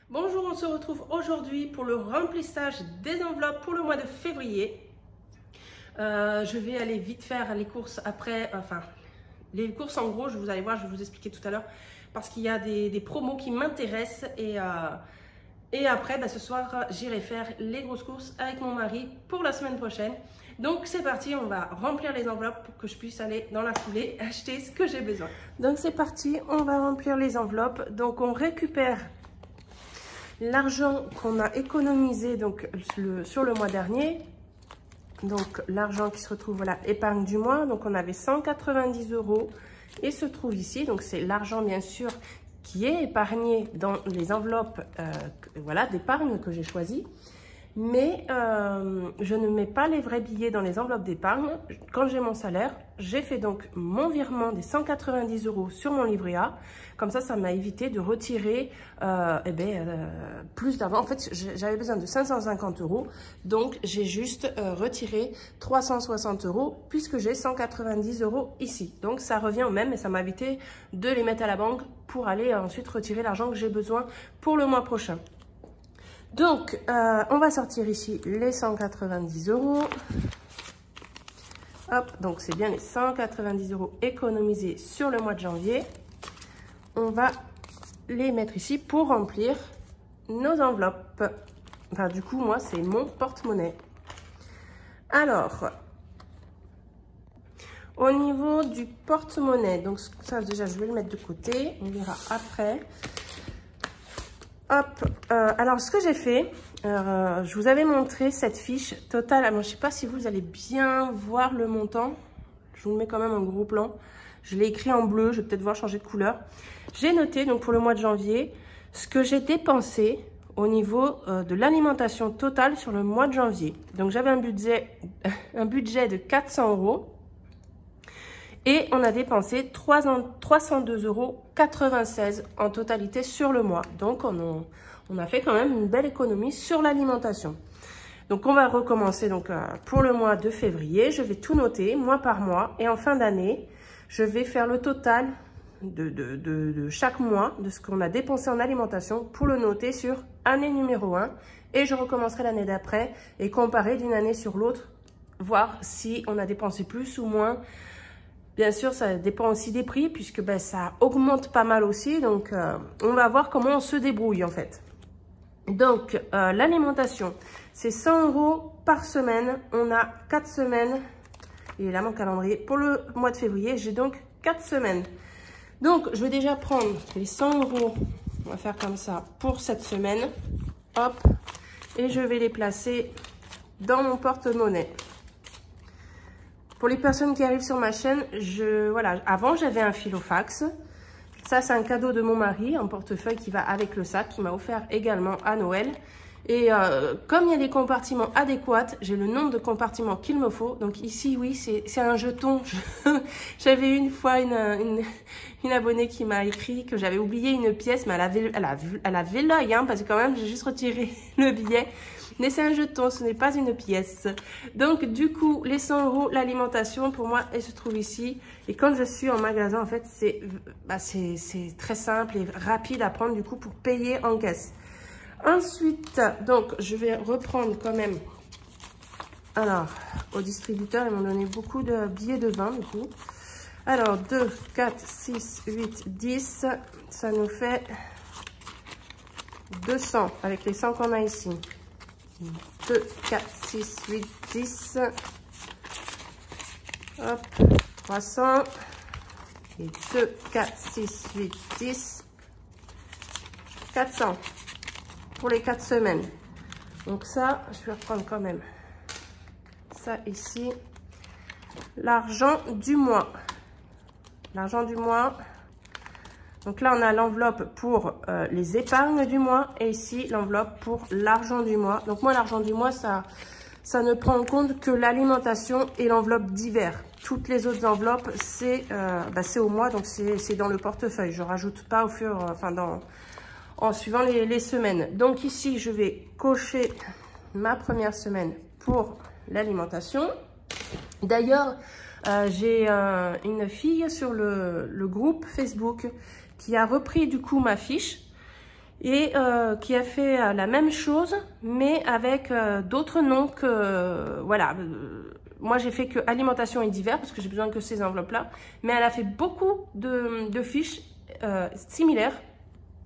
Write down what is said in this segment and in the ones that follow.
Bonjour, on se retrouve aujourd'hui pour le remplissage des enveloppes pour le mois de février. Je vais aller vite faire les courses après, les courses en gros, vous allez voir, je vais vous expliquer tout à l'heure, parce qu'il y a des promos qui m'intéressent et après, ce soir, j'irai faire les grosses courses avec mon mari pour la semaine prochaine. Donc c'est parti, on va remplir les enveloppes pour que je puisse aller dans la foulée acheter ce que j'ai besoin. Donc c'est parti, on va remplir les enveloppes. Donc on récupère l'argent qu'on a économisé donc, sur le mois dernier. Donc l'argent qui se retrouve, voilà, épargne du mois. Donc on avait 190 € et se trouve ici. Donc c'est l'argent bien sûr qui est épargné dans les enveloppes voilà, d'épargne que j'ai choisi. Mais je ne mets pas les vrais billets dans les enveloppes d'épargne. Quand j'ai mon salaire, j'ai fait donc mon virement des 190 € sur mon livret A. Comme ça m'a évité de retirer plus d'argent. En fait, j'avais besoin de 550 €. Donc, j'ai juste retiré 360 € puisque j'ai 190 € ici. Donc, ça revient au même et ça m'a évité de les mettre à la banque pour aller ensuite retirer l'argent que j'ai besoin pour le mois prochain. Donc, on va sortir ici les 190 €. Hop, donc c'est bien les 190 € économisés sur le mois de janvier. On va les mettre ici pour remplir nos enveloppes. Enfin, du coup, moi, c'est mon porte-monnaie. Alors, au niveau du porte-monnaie, donc ça, déjà, je vais le mettre de côté. On verra après. Hop, alors ce que j'ai fait, je vous avais montré cette fiche totale. Alors, je ne sais pas si vous allez bien voir le montant. Je vous le mets quand même en gros plan. Je l'ai écrit en bleu, je vais peut-être voir changer de couleur. J'ai noté donc pour le mois de janvier ce que j'ai dépensé au niveau de l'alimentation totale sur le mois de janvier. Donc j'avais un budget de 400 € et on a dépensé 302,96 € en totalité sur le mois. Donc on a fait quand même une belle économie sur l'alimentation. Donc on va recommencer donc pour le mois de février. Je vais tout noter mois par mois et en fin d'année, je vais faire le total de chaque mois de ce qu'on a dépensé en alimentation pour le noter sur année numéro 1 et je recommencerai l'année d'après et comparer d'une année sur l'autre, voir si on a dépensé plus ou moins. Bien sûr, ça dépend aussi des prix puisque ça augmente pas mal aussi. Donc, on va voir comment on se débrouille en fait. Donc, l'alimentation, c'est 100 € par semaine. On a 4 semaines. Et là, mon calendrier. Pour le mois de février, j'ai donc 4 semaines. Donc, je vais déjà prendre les 100 €. On va faire comme ça pour cette semaine. Hop. Et je vais les placer dans mon porte-monnaie. Pour les personnes qui arrivent sur ma chaîne, voilà, avant j'avais un filofax. Ça, c'est un cadeau de mon mari, un portefeuille qui va avec le sac, qui m'a offert également à Noël. Et comme il y a des compartiments adéquats, j'ai le nombre de compartiments qu'il me faut. Donc ici, oui, c'est un jeton. J'avais une fois une abonnée qui m'a écrit que j'avais oublié une pièce, mais elle avait l'œil, hein, parce que quand même, j'ai juste retiré le billet. Mais c'est un jeton, ce n'est pas une pièce. Donc, du coup, les 100 €, l'alimentation, pour moi, elle se trouve ici. Et quand je suis en magasin, en fait, c'est très simple et rapide à prendre, du coup, pour payer en caisse. Ensuite, donc, je vais reprendre quand même. Alors, au distributeur, ils m'ont donné beaucoup de billets de 20, du coup. Alors, 2, 4, 6, 8, 10. Ça nous fait 200 avec les 100 qu'on a ici. 2, 4, 6, 8, 10. Hop, 300. Et 2, 4, 6, 8, 10. 400 pour les 4 semaines. Donc ça, je vais reprendre quand même ça ici. L'argent du mois. L'argent du mois. Donc là, on a l'enveloppe pour les épargnes du mois et ici, l'enveloppe pour l'argent du mois. Donc moi, l'argent du mois, ça ne prend en compte que l'alimentation et l'enveloppe d'hiver. Toutes les autres enveloppes, c'est au mois, donc c'est dans le portefeuille. Je rajoute pas au fur, en suivant les semaines. Donc ici, je vais cocher ma première semaine pour l'alimentation. D'ailleurs, j'ai une fille sur le groupe Facebook qui a repris du coup ma fiche et qui a fait la même chose, mais avec d'autres noms que... voilà, moi j'ai fait que alimentation et divers, parce que j'ai besoin que ces enveloppes-là, mais elle a fait beaucoup de fiches similaires,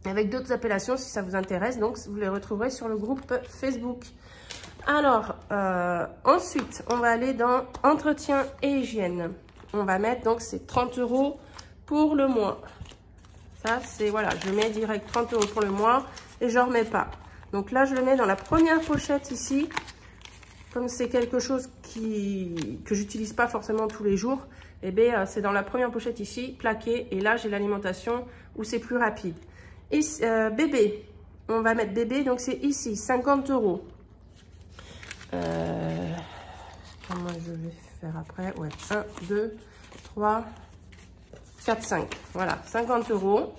avec d'autres appellations si ça vous intéresse, donc vous les retrouverez sur le groupe Facebook. Alors, ensuite, on va aller dans entretien et hygiène. On va mettre, donc c'est 30 € pour le mois. Ça, c'est, voilà, je mets direct 30 € pour le mois et je ne remets pas. Donc là, je le mets dans la première pochette ici. Comme c'est quelque chose que j'utilise pas forcément tous les jours, eh bien, c'est dans la première pochette ici, plaqué. Et là, j'ai l'alimentation où c'est plus rapide. Et bébé, on va mettre bébé, donc c'est ici, 50 €. Comment je vais faire après? Ouais, 1, 2, 3, 4, 5. Voilà, 50 €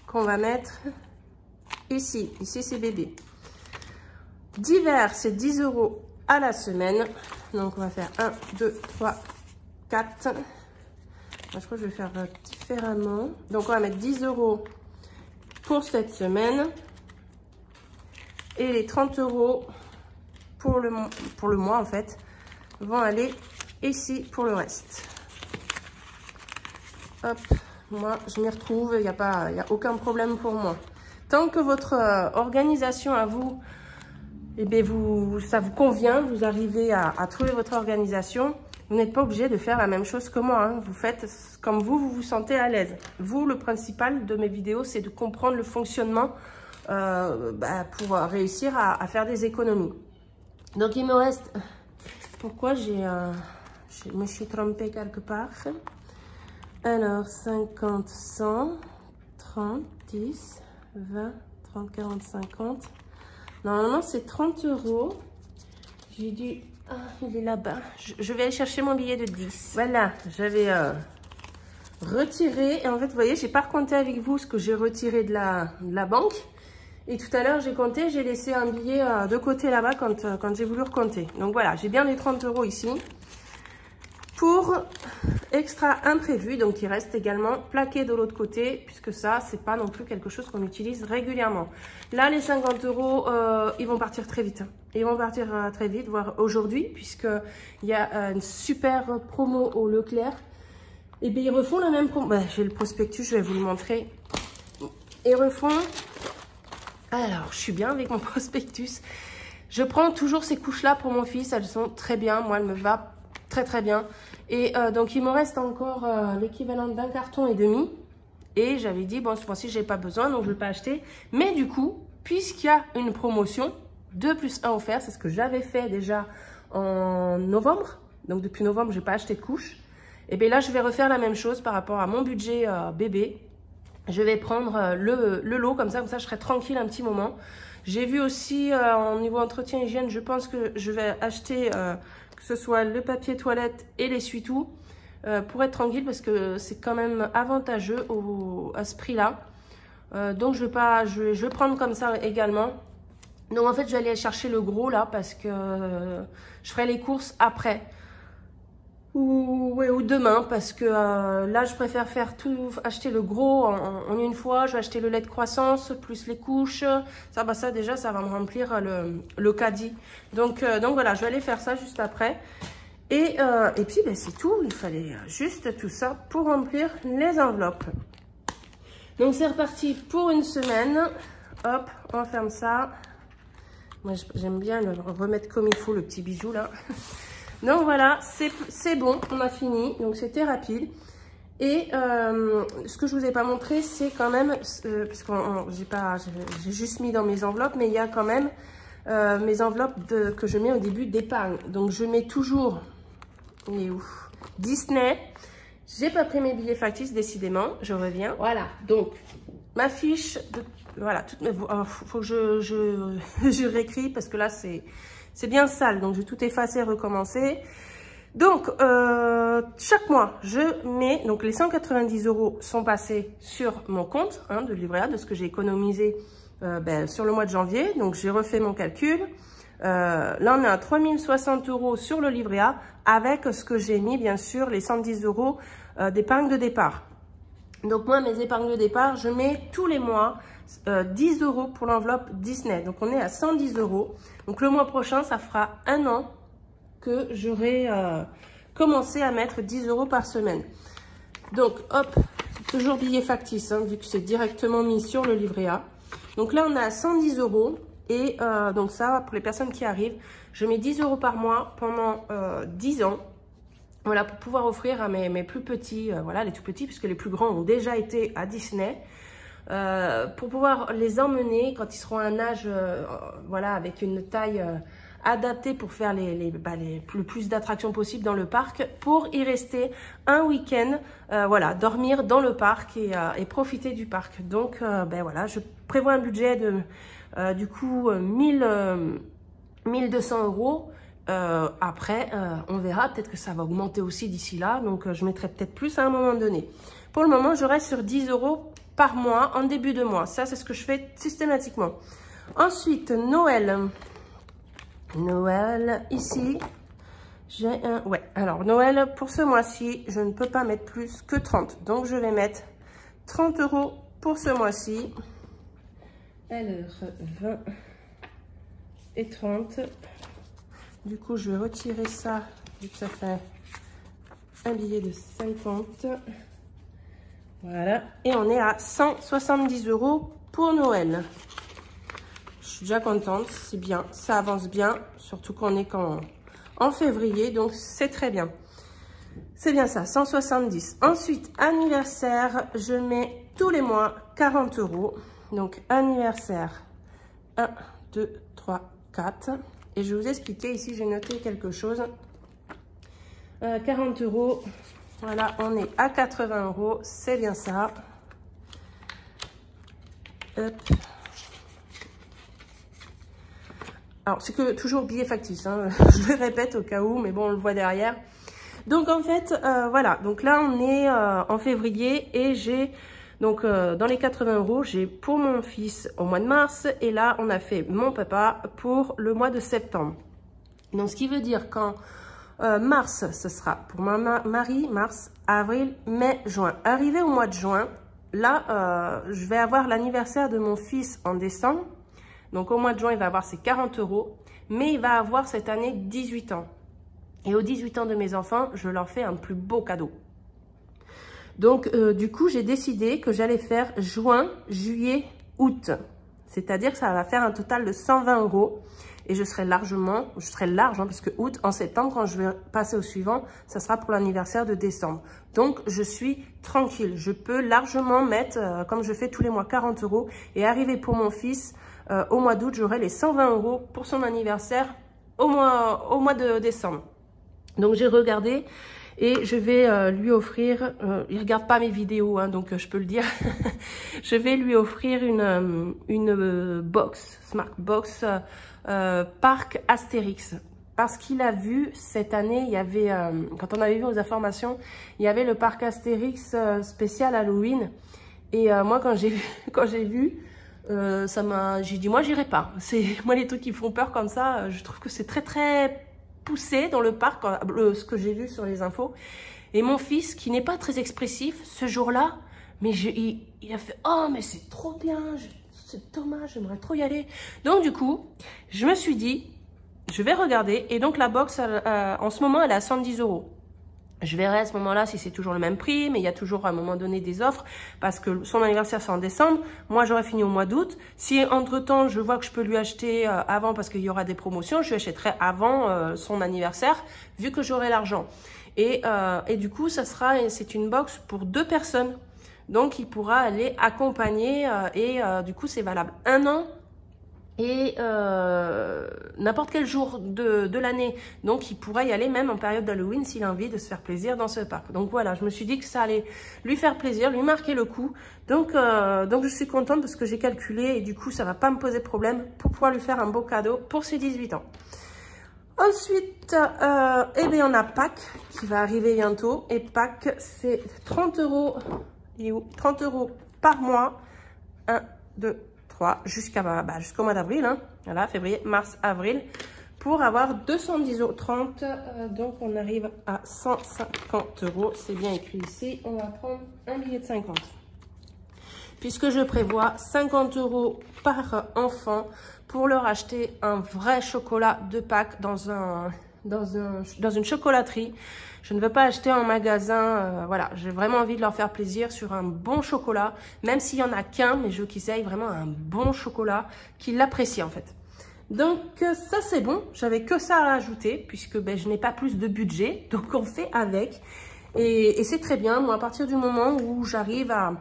qu'on va mettre ici. Ici, c'est bébé. Divers, c'est 10 € à la semaine. Donc, on va faire 1, 2, 3, 4. Je crois que je vais faire différemment. Donc, on va mettre 10 € pour cette semaine. Et les 30 € pour le mois, en fait, vont aller ici pour le reste. Hop, moi, je m'y retrouve. Il n'y a aucun problème pour moi. Tant que votre organisation à vous, eh bien, ça vous convient, vous arrivez à trouver votre organisation, vous n'êtes pas obligé de faire la même chose que moi. Hein. Vous faites comme vous vous sentez à l'aise. Vous, le principal de mes vidéos, c'est de comprendre le fonctionnement pour réussir à faire des économies. Donc, il me reste... Pourquoi je me suis trompée quelque part? Alors, 50, 100, 30, 10, 20, 30, 40, 50... Normalement, c'est 30 €. J'ai dit... Ah, il est là-bas. Je vais aller chercher mon billet de 10. Voilà, j'avais retiré. Et en fait, vous voyez, j'ai pas recompté avec vous ce que j'ai retiré de la banque. Et tout à l'heure, j'ai compté. J'ai laissé un billet de côté là-bas quand j'ai voulu recompter. Donc voilà, j'ai bien les 30 € ici. Pour extra imprévu, donc il reste également plaqué de l'autre côté, puisque ça, c'est pas non plus quelque chose qu'on utilise régulièrement. Là, les 50 €, ils vont partir très vite. Ils vont partir très vite, voire aujourd'hui, puisqu'il y a une super promo au Leclerc. Et bien, ils refont la même promo. J'ai le prospectus, je vais vous le montrer. Ils refont... Alors, je suis bien avec mon prospectus. Je prends toujours ces couches-là pour mon fils. Elles sont très bien. Moi, elles me vont très, très bien. Et donc, il me reste encore l'équivalent d'un carton et demi. Et j'avais dit, bon, ce mois-ci, je n'ai pas besoin, donc je ne vais pas acheter. Mais du coup, puisqu'il y a une promotion, 2 + 1 offert, c'est ce que j'avais fait déjà en novembre. Donc, depuis novembre, je n'ai pas acheté de couches. Et bien là, je vais refaire la même chose par rapport à mon budget bébé. Je vais prendre le lot, comme ça, je serai tranquille un petit moment. J'ai vu aussi, au niveau entretien hygiène, je pense que je vais acheter, que ce soit le papier toilette et l'essuie-tout, pour être tranquille, parce que c'est quand même avantageux à ce prix-là. Donc, je vais prendre comme ça également. Donc, en fait, je vais aller chercher le gros, là, parce que je ferai les courses après. Ou demain, parce que là, je préfère faire tout, acheter le gros en une fois. Je vais acheter le lait de croissance, plus les couches. Ça, déjà, ça va me remplir le caddie. Donc voilà, je vais aller faire ça juste après. Et puis, ben, c'est tout. Il fallait juste tout ça pour remplir les enveloppes. Donc, c'est reparti pour une semaine. Hop, on ferme ça. Moi, j'aime bien le remettre comme il faut, le petit bijou, là. Donc voilà, c'est bon, on a fini. Donc c'était rapide. Et ce que je vous ai pas montré, c'est quand même, parce que j'ai juste mis dans mes enveloppes, mais il y a quand même mes enveloppes que je mets au début d'épargne. Donc je mets toujours, il est où? Disney. J'ai pas pris mes billets factices, décidément. Je reviens. Voilà. Donc ma fiche, voilà. Faut que je réécris parce que là c'est bien sale, donc je vais tout effacer, recommencer. Donc, chaque mois, je mets, donc les 190 € sont passés sur mon compte de livret A, de ce que j'ai économisé sur le mois de janvier. Donc, j'ai refait mon calcul. Là, on est à 3060 € sur le livret A, avec ce que j'ai mis, bien sûr, les 110 € d'épargne de départ. Donc moi, mes épargnes de départ, je mets tous les mois 10 € pour l'enveloppe Disney. Donc on est à 110 €. Donc le mois prochain, ça fera 1 an que j'aurai commencé à mettre 10 € par semaine. Donc hop, toujours billet factice, hein, vu que c'est directement mis sur le livret A. Donc là, on est à 110 € et donc ça, pour les personnes qui arrivent, je mets 10 € par mois pendant 10 ans. Voilà, pour pouvoir offrir à mes plus petits, voilà, les tout petits, puisque les plus grands ont déjà été à Disney, pour pouvoir les emmener quand ils seront à un âge, voilà, avec une taille adaptée pour faire le plus d'attractions possible dans le parc, pour y rester un week-end, voilà, dormir dans le parc et profiter du parc. Donc, ben voilà, je prévois un budget de, du coup, 1200 €. Après, on verra, peut-être que ça va augmenter aussi d'ici là, donc je mettrai peut-être plus à un moment donné. Pour le moment, je reste sur 10 € par mois en début de mois. Ça, c'est ce que je fais systématiquement. Ensuite, Noël. Noël, ici, j'ai un... Ouais, alors Noël, pour ce mois-ci, je ne peux pas mettre plus que 30. Donc, je vais mettre 30 € pour ce mois-ci. Alors, 20 et 30. Du coup, je vais retirer ça, vu que ça fait un billet de 50. Voilà. Et on est à 170 € pour Noël. Je suis déjà contente, c'est bien. Ça avance bien, surtout qu'on est en février, donc c'est très bien. C'est bien ça, 170. Ensuite, anniversaire, je mets tous les mois 40 €. Donc, anniversaire, 1, 2, 3, 4. Et je vais vous expliquer, ici j'ai noté quelque chose. 40 €, voilà, on est à 80 €, c'est bien ça. Hop. Alors c'est que toujours billet factice, hein. Je le répète au cas où, mais bon, on le voit derrière. Donc en fait, voilà, donc là on est en février et j'ai... Donc, dans les 80 €, j'ai pour mon fils au mois de mars. Et là, on a fait mon papa pour le mois de septembre. Donc, ce qui veut dire qu'en mars, ce sera pour mon mari, mars, avril, mai, juin. Arrivé au mois de juin, là, je vais avoir l'anniversaire de mon fils en décembre. Donc, au mois de juin, il va avoir ses 40 €. Mais il va avoir cette année 18 ans. Et aux 18 ans de mes enfants, je leur fais un plus beau cadeau. Donc, du coup, j'ai décidé que j'allais faire juin, juillet, août. C'est-à-dire que ça va faire un total de 120 €. Et je serai large, hein, parce que août, en septembre, quand je vais passer au suivant, ça sera pour l'anniversaire de décembre. Donc, je suis tranquille. Je peux largement mettre, comme je fais tous les mois, 40 € et arriver pour mon fils, au mois d'août, j'aurai les 120 € pour son anniversaire au mois de décembre. Donc, j'ai regardé. Et je vais lui offrir, il ne regarde pas mes vidéos, hein, donc je peux le dire, je vais lui offrir une box, Smart Box, Parc Astérix. Parce qu'il a vu cette année, il y avait, quand on avait vu aux informations, il y avait le Parc Astérix spécial Halloween. Et moi, quand j'ai vu, j'ai dit, moi, j'irai pas. Moi, les trucs qui font peur comme ça, je trouve que c'est très, très... poussé dans le parc, ce que j'ai vu sur les infos. Et mon fils, qui n'est pas très expressif, ce jour-là, mais il a fait « Oh, mais c'est trop bien, c'est dommage, j'aimerais trop y aller. » Donc du coup, je me suis dit, je vais regarder. Et donc la box, en ce moment, elle est à 110 €. Je verrai à ce moment-là si c'est toujours le même prix, mais il y a toujours à un moment donné des offres parce que son anniversaire c'est en décembre. Moi, j'aurai fini au mois d'août. Si entre-temps, je vois que je peux lui acheter avant parce qu'il y aura des promotions, je lui achèterai avant son anniversaire vu que j'aurai l'argent. Et du coup, c'est une box pour 2 personnes. Donc, il pourra aller accompagner du coup, c'est valable 1 an. Et n'importe quel jour de l'année. Donc, il pourra y aller même en période d'Halloween s'il a envie de se faire plaisir dans ce parc. Donc, voilà, je me suis dit que ça allait lui faire plaisir, lui marquer le coup. Donc je suis contente parce que j'ai calculé et du coup, ça ne va pas me poser problème pour pouvoir lui faire un beau cadeau pour ses 18 ans. Ensuite, eh bien, on a Pâques qui va arriver bientôt. Et Pâques, c'est 30 €. Il est où? 30 € par mois. 1, 2, jusqu'au mois d'avril, hein. Voilà, février, mars, avril, pour avoir 210,30 €. Donc, on arrive à 150 €. C'est bien écrit ici. On va prendre un billet de 50. Puisque je prévois 50 € par enfant pour leur acheter un vrai chocolat de Pâques dans une chocolaterie. Je ne veux pas acheter en magasin, voilà, j'ai vraiment envie de leur faire plaisir sur un bon chocolat, même s'il n'y en a qu'un, mais je veux qu'ils aient vraiment un bon chocolat, qu'ils l'apprécient en fait. Donc ça c'est bon, j'avais que ça à ajouter, puisque ben, je n'ai pas plus de budget, donc on fait avec. Et c'est très bien, moi à partir du moment où j'arrive à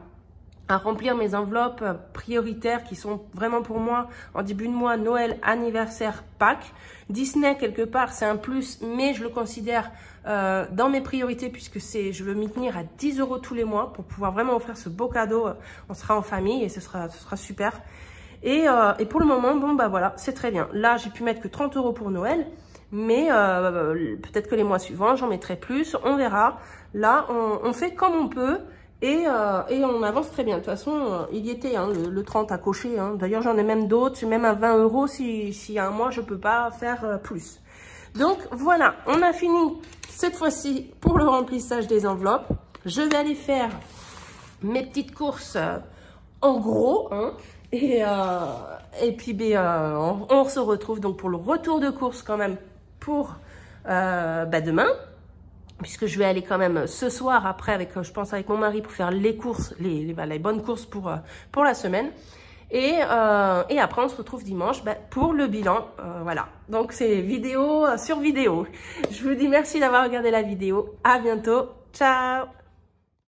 remplir mes enveloppes prioritaires qui sont vraiment pour moi en début de mois, Noël, anniversaire, Pâques. Disney, quelque part, c'est un plus, mais je le considère dans mes priorités puisque je veux m'y tenir à 10 € tous les mois pour pouvoir vraiment offrir ce beau cadeau. On sera en famille et ce sera super. Et pour le moment, bon, bah voilà, c'est très bien. Là, j'ai pu mettre que 30 € pour Noël, mais peut-être que les mois suivants, j'en mettrai plus, on verra. Là, on fait comme on peut. Et on avance très bien. De toute façon, il y était, hein, le 30 à cocher. Hein. D'ailleurs, j'en ai même d'autres, même à 20 € si un mois, je peux pas faire plus. Donc, voilà, on a fini cette fois-ci pour le remplissage des enveloppes. Je vais aller faire mes petites courses en gros. Hein, et puis, on se retrouve donc pour le retour de course quand même pour demain. Puisque je vais aller quand même ce soir après, je pense avec mon mari pour faire les courses, les bonnes courses pour la semaine. Et après, on se retrouve dimanche pour le bilan. Voilà, donc c'est vidéo sur vidéo. Je vous dis merci d'avoir regardé la vidéo. À bientôt. Ciao.